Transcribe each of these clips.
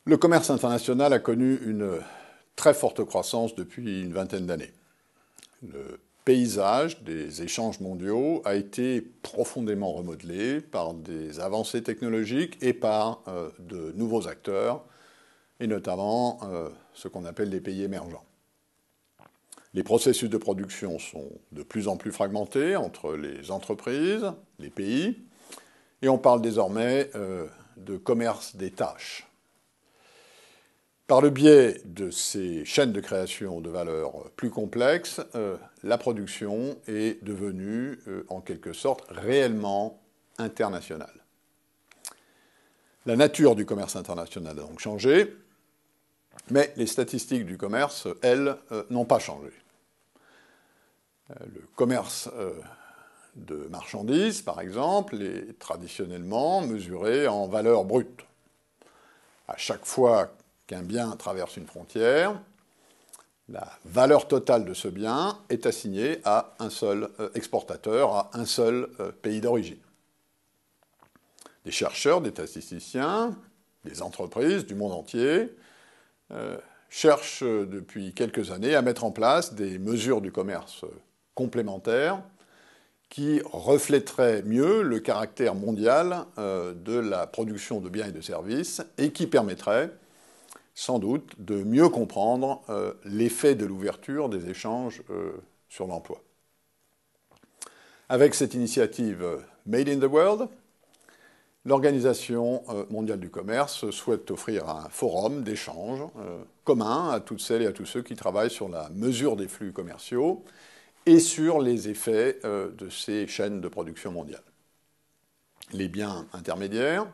Le commerce international a connu une très forte croissance depuis une vingtaine d'années. Le paysage des échanges mondiaux a été profondément remodelé par des avancées technologiques et par de nouveaux acteurs, et notamment ce qu'on appelle les pays émergents. Les processus de production sont de plus en plus fragmentés entre les entreprises, les pays, et on parle désormais de commerce des tâches. Par le biais de ces chaînes de création de valeur plus complexes, la production est devenue, en quelque sorte, réellement internationale. La nature du commerce international a donc changé, mais les statistiques du commerce, elles, n'ont pas changé. Le commerce de marchandises, par exemple, est traditionnellement mesuré en valeur brute. À chaque fois qu'un bien traverse une frontière, la valeur totale de ce bien est assignée à un seul exportateur, à un seul pays d'origine. Des chercheurs, des statisticiens, des entreprises du monde entier cherchent depuis quelques années à mettre en place des mesures du commerce complémentaires qui reflèteraient mieux le caractère mondial de la production de biens et de services et qui permettraient sans doute de mieux comprendre l'effet de l'ouverture des échanges sur l'emploi. Avec cette initiative Made in the World, l'Organisation mondiale du commerce souhaite offrir un forum d'échange commun à toutes celles et à tous ceux qui travaillent sur la mesure des flux commerciaux et sur les effets de ces chaînes de production mondiale. Les biens intermédiaires,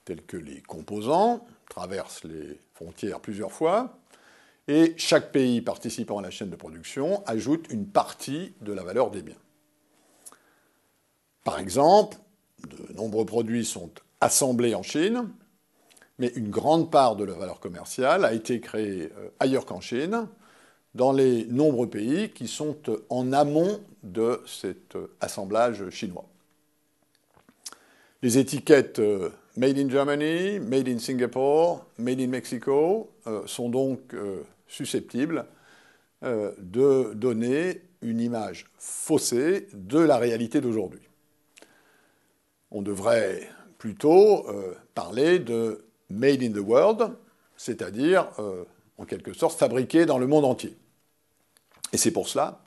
tels que les composants, traversent les frontières plusieurs fois, et chaque pays participant à la chaîne de production ajoute une partie de la valeur des biens. Par exemple, de nombreux produits sont assemblés en Chine, mais une grande part de la valeur commerciale a été créée ailleurs qu'en Chine, dans les nombreux pays qui sont en amont de cet assemblage chinois. Les étiquettes Made in Germany, Made in Singapore, Made in Mexico sont donc susceptibles de donner une image faussée de la réalité d'aujourd'hui. On devrait plutôt parler de Made in the World, c'est-à-dire, en quelque sorte, fabriqué dans le monde entier. Et c'est pour cela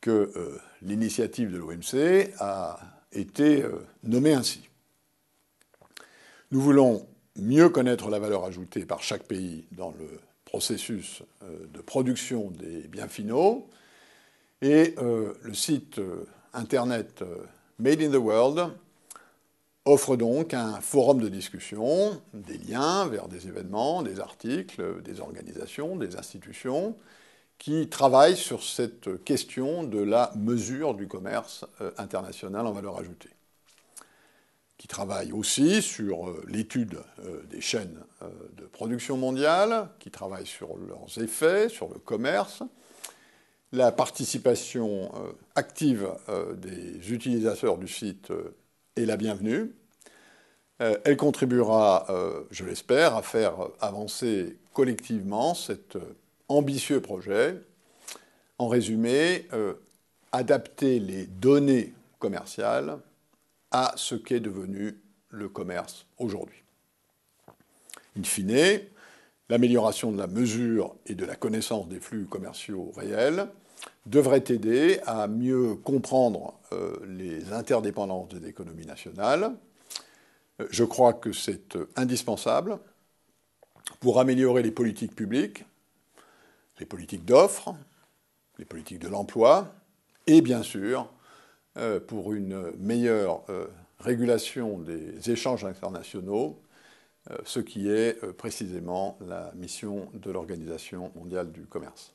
que l'initiative de l'OMC a été nommée ainsi. Nous voulons mieux connaître la valeur ajoutée par chaque pays dans le processus de production des biens finaux. Et le site internet Made in the World offre donc un forum de discussion, des liens vers des événements, des articles, des organisations, des institutions qui travaillent sur cette question de la mesure du commerce international en valeur ajoutée, qui travaillent aussi sur l'étude des chaînes de production mondiale, qui travaillent sur leurs effets, sur le commerce. La participation active des utilisateurs du site est la bienvenue. Elle contribuera, je l'espère, à faire avancer collectivement cet ambitieux projet. En résumé, adapter les données commerciales à ce qu'est devenu le commerce aujourd'hui. In fine, l'amélioration de la mesure et de la connaissance des flux commerciaux réels devrait aider à mieux comprendre les interdépendances des économies nationales. Je crois que c'est indispensable pour améliorer les politiques publiques, les politiques d'offres, les politiques de l'emploi, et bien sûr, pour une meilleure régulation des échanges internationaux, ce qui est précisément la mission de l'Organisation mondiale du commerce.